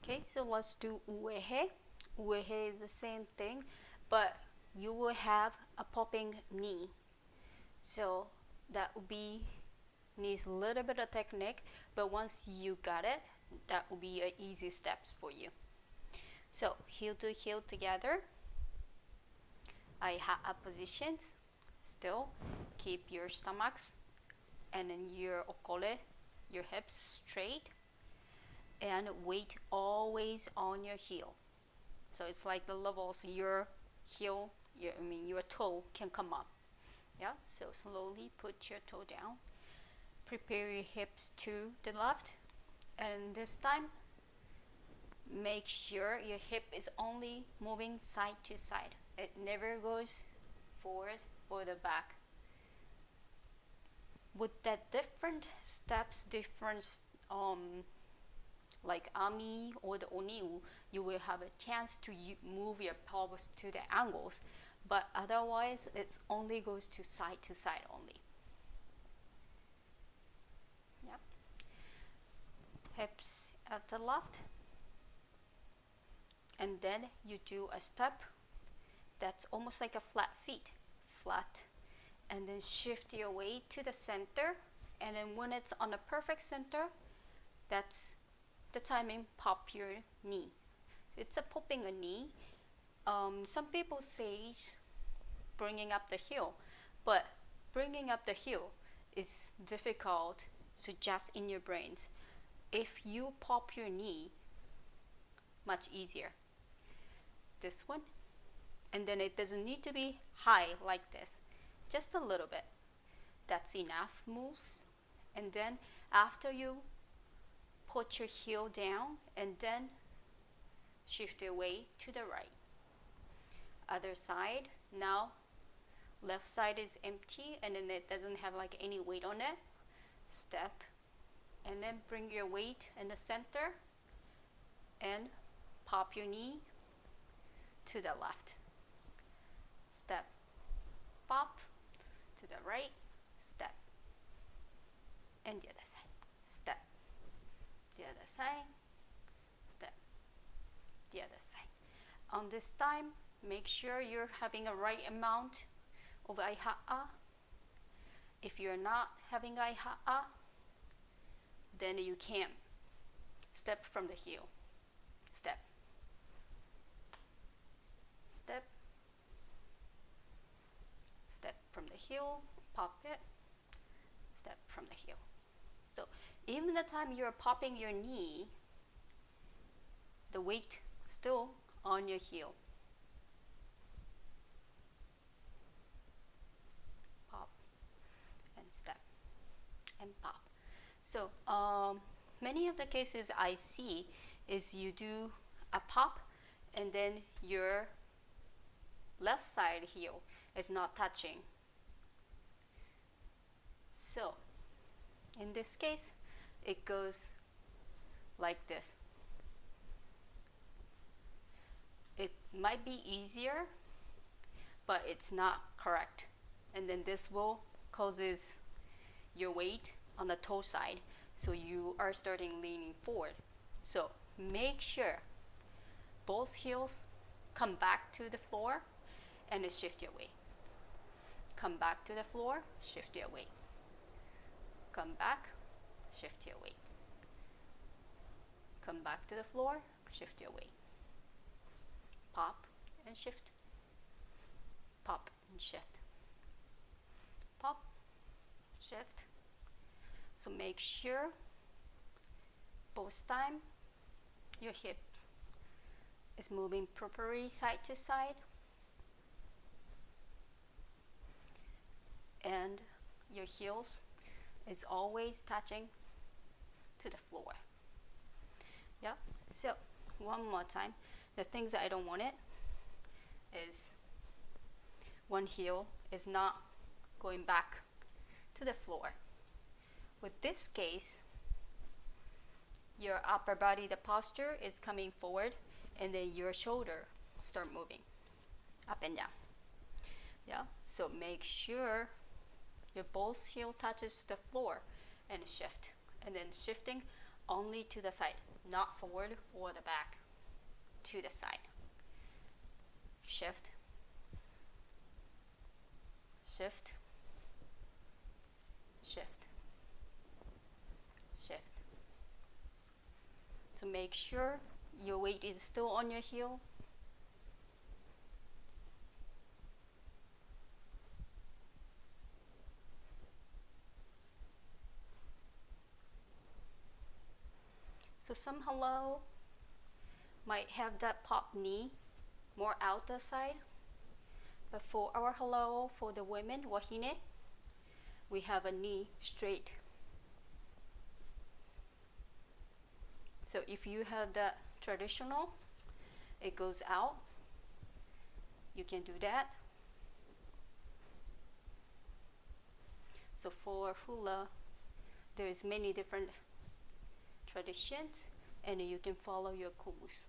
Okay, so let's do Uehe. Uehe is the same thing, but you will have a popping knee. So that would be needs a little bit of technique, but once you got it, that will be a easy steps for you. So heel to heel together. Iha'a positions. Still keep your stomachs and then your okole, your hips straight, and weight always on your heel. So it's like the levels your heel, your toe can come up. Yeah, so slowly put your toe down. Prepare your hips to the left, and this time make sure your hip is only moving side to side. It never goes forward or the back. With that different steps, different like ami or the oniu, you will have a chance to move your pelvis to the angles, but otherwise it only goes to side only. Yep. Hips at the left, and then you do a step that's almost like a flat feet, flat, and then shift your weight to the center, and then when it's on the perfect center, that's the timing pop your knee. So it's a popping a knee. Some people say bringing up the heel, but bringing up the heel is difficult to just in your brains. If you pop your knee, much easier. This one, and then it doesn't need to be high like this, just a little bit. That's enough moves. And then after you put your heel down, and then shift your weight to the right. Other side, now left side is empty, and then it doesn't have like any weight on it. Step, and then bring your weight in the center, and pop your knee to the left. Step, pop, to the right, step, and the other side, step, the other side, step, the other side. On this time, make sure you're having a right amount of iha'a. If you're not having iha'a, then you can't step from the heel. Step, step, step from the heel, pop it, step from the heel. So even the time you're popping your knee, the weight still on your heel. Pop and step and pop. So many of the cases I see is you do a pop, and then your left side heel is not touching. So in this case, it goes like this. It might be easier, but it's not correct. And then this will causes your weight on the toe side, so you are starting leaning forward. So make sure both heels come back to the floor and shift your weight. Come back to the floor, shift your weight. Come back, shift your weight. Come back to the floor, shift your weight. Pop and shift. Pop and shift. Pop, shift. So make sure both time your hip is moving properly side to side, and your heels is always touching to the floor. Yeah, so one more time. The things that I don't want it is one heel is not going back to the floor. With this case, your upper body, the posture is coming forward, and then your shoulder start moving up and down. Yeah, so make sure your both heel touches the floor and shift, and then shifting only to the side, not forward or the back, to the side. Shift, shift, shift, shift. So make sure your weight is still on your heel. So some hula might have that pop knee more out the side, but for our hula, for the women, wahine, we have a knee straight. So if you have that traditional, it goes out, you can do that. So for hula, there is many different traditions, and you can follow your kumus.